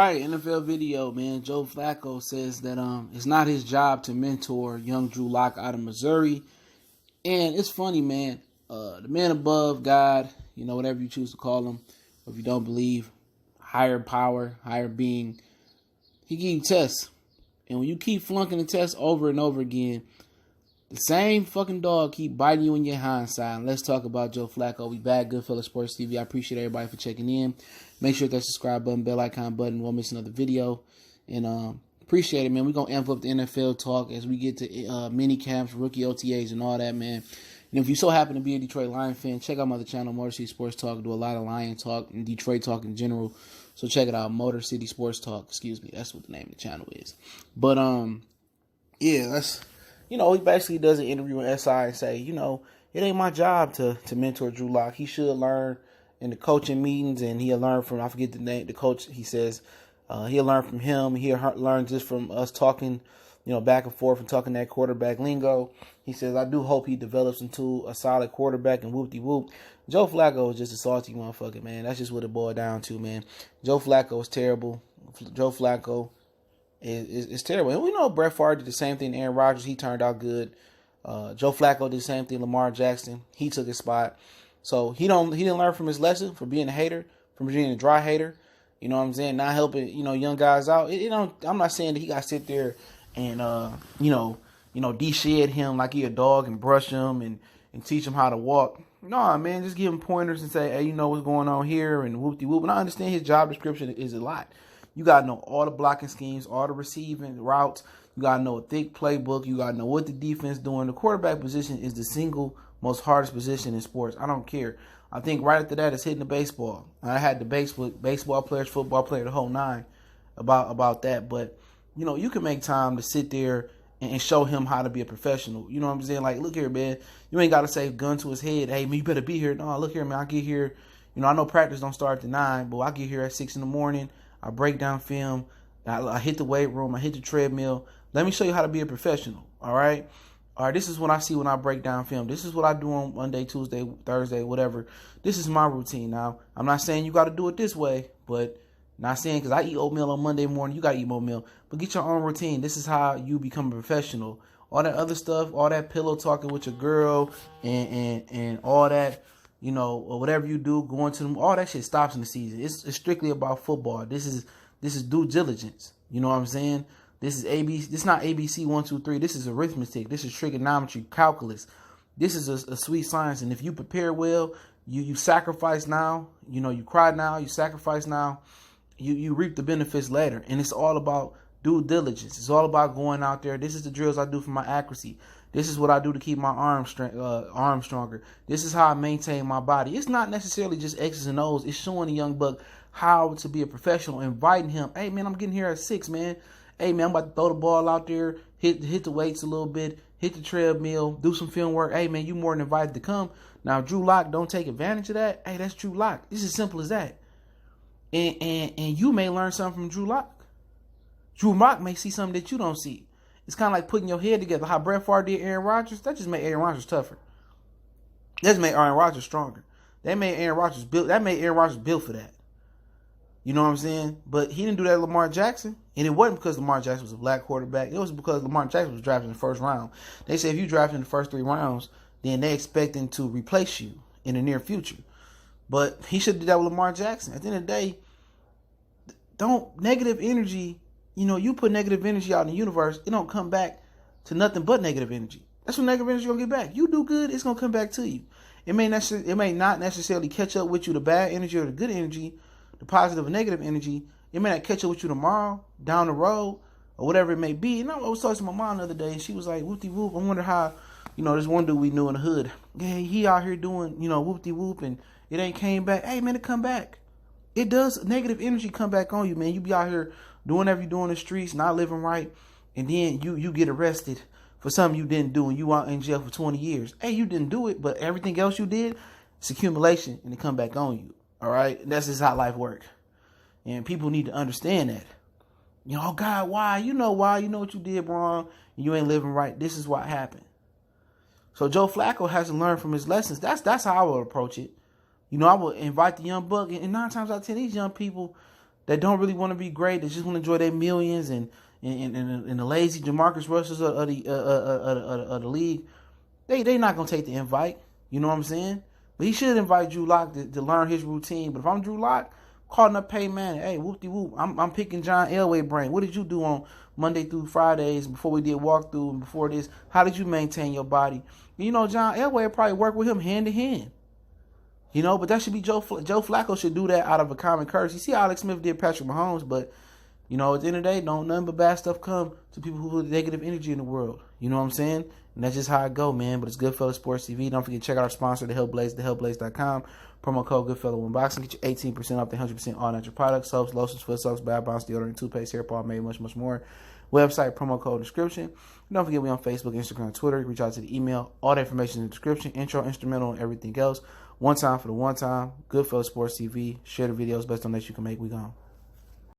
right, NFL video, man. Joe Flacco says that it's not his job to mentor young Drew Lock out of Missouri. And it's funny, man. The man above God, whatever you choose to call him, or if you don't believe, higher power, higher being, he give you tests. And when you keep flunking the test over and over again, the same fucking dog keep biting you in your hindsight. And let's talk about Joe Flacco. We back, Goodfellas Sports TV. I appreciate everybody for checking in. Make sure that subscribe button, bell icon button. Won't miss another video. And appreciate it, man. We're going to amp up the NFL talk as we get to mini camps, rookie OTAs, and all that, man. And if you so happen to be a Detroit Lion fan, check out my other channel, Motor City Sports Talk. I do a lot of Lion talk and Detroit talk in general. So check it out, Motor City Sports Talk. Excuse me. That's what the name of the channel is. But, yeah, that's... he basically does an interview with SI and say, it ain't my job to mentor Drew Lock. He should learn in the coaching meetings, and he'll learn from, I forget the name, the coach, he says, he'll learn from him. He'll learn just from us talking, back and forth and talking that quarterback lingo. He says, I do hope he develops into a solid quarterback and whoop-de-whoop. Joe Flacco is just a salty motherfucker, man. That's just what it boiled down to, man. Joe Flacco is terrible. Joe Flacco is terrible. And we know Brett Favre did the same thing to Aaron Rodgers. He turned out good. Joe Flacco did the same thing to Lamar Jackson. He took his spot. So he didn't learn from his lesson, from being a hater, from being a dry hater. You know what I'm saying? Not helping, young guys out. I'm not saying that he got to sit there and, de-shed him like he a dog and brush him and teach him how to walk. No, man, just give him pointers and say, hey, you know what's going on here and whoop-de-whoop. And I understand his job description is a lot. You got to know all the blocking schemes, all the receiving routes. You got to know a thick playbook. You got to know what the defense doing. The quarterback position is the single most hardest position in sports. I don't care. I think right after that is hitting the baseball. I had debates with baseball players, football players, the whole nine about that. But, you can make time to sit there and show him how to be a professional. You know what I'm saying? Like, look here, man. You ain't got to say gun to his head. Hey, man, you better be here. No, look here, man. I get here. I know practice don't start at 9, but I get here at 6 in the morning. I break down film. I hit the weight room. I hit the treadmill. Let me show you how to be a professional. All right. This is what I see when I break down film. This is what I do on Monday, Tuesday, Thursday, whatever. This is my routine. Now, I'm not saying you got to do it this way, but not saying because I eat oatmeal on Monday morning, you got to eat oatmeal. But get your own routine. This is how you become a professional. All that other stuff, all that pillow talking with your girl and all that, or whatever you do, going to them, all that shit stops in the season. It's strictly about football. This is due diligence. You know what I'm saying? This is ABC. This is not ABC 1, 2, 3. This is arithmetic. This is trigonometry, calculus. This is a sweet science. And if you prepare well, you sacrifice now. You cry now. You sacrifice now. You reap the benefits later. And it's all about due diligence. It's all about going out there. This is the drills I do for my accuracy. This is what I do to keep my arm stronger. This is how I maintain my body. It's not necessarily just X's and O's. It's showing the young buck how to be a professional, inviting him. Hey, man, I'm getting here at 6, man. Hey, man, I'm about to throw the ball out there, hit the weights a little bit, hit the treadmill, do some film work. Hey, man, you more than invited to come. Now, Drew Lock don't take advantage of that. Hey, that's Drew Lock. It's as simple as that. And you may learn something from Drew Lock. Drew Lock may see something that you don't see. It's kind of like putting your head together. How Brett Favre did Aaron Rodgers, that just made Aaron Rodgers tougher. That just made Aaron Rodgers stronger. That made Aaron Rodgers built for that. You know what I'm saying? But he didn't do that to Lamar Jackson. And it wasn't because Lamar Jackson was a black quarterback. It was because Lamar Jackson was drafted in the first round. They say if you draft in the first 3 rounds, then they expecting to replace you in the near future. But he should have did that with Lamar Jackson. At the end of the day, negative energy, you put negative energy out in the universe, it don't come back to nothing but negative energy. That's what negative energy gonna get back. You do good, it's gonna come back to you. It may not necessarily catch up with you, the bad energy or the good energy, the positive or negative energy. It may not catch up with you tomorrow, down the road, or whatever it may be. I was talking to my mom the other day, and she was like, whoop-de-whoop. I wonder how, this one dude we knew in the hood. Yeah, he out here doing, whoop-de-whoop, and it ain't came back. Hey, man, it come back. It does. Negative energy come back on you, man. You be out here doing whatever you do in the streets, not living right, and then you get arrested for something you didn't do, and you out in jail for 20 years. Hey, you didn't do it, but everything else you did, it's accumulation, and it come back on you. All right? And that's just how life works. And people need to understand that. Oh, God, why? You know why. You know what you did wrong, and you ain't living right. This is what happened. So Joe Flacco has to learn from his lessons. That's how I would approach it. I would invite the young buck, and 9 times out of 10, these young people, that don't really want to be great, that just want to enjoy their millions and the lazy Jamarcus Russells of the league, they not gonna take the invite. You know what I'm saying? But he should invite Drew Lock to learn his routine. But if I'm Drew Lock, calling up Peyton Manning, hey, whoop-de-whoop, I'm picking John Elway brain. What did you do on Monday through Fridays before we did walkthrough and before this? How did you maintain your body? You know, John Elway will probably work with him hand to hand. You know, but that should be Joe Flacco should do that out of a common courtesy. You see how Alex Smith did Patrick Mahomes, but, you know, at the end of the day, don't nothing but bad stuff come to people who have negative energy in the world. You know what I'm saying? And that's just how I go, man. But it's Goodfellas Sports TV. Don't forget to check out our sponsor, The Hellblaze, thehellblaze.com. Promo code Goodfellas when boxing. Get you 18% off the 100% all natural products, soaps, lotions, foot soaps, bath bombs, deodorant, toothpaste, hair pomade, much, much more. Website, promo code, description. Don't forget we on Facebook, Instagram, Twitter. Reach out to the email. All the information in the description. Intro, instrumental, and everything else. One time for the one time. Goodfellas Sports TV. Share the videos. Best donation you can make. We gone.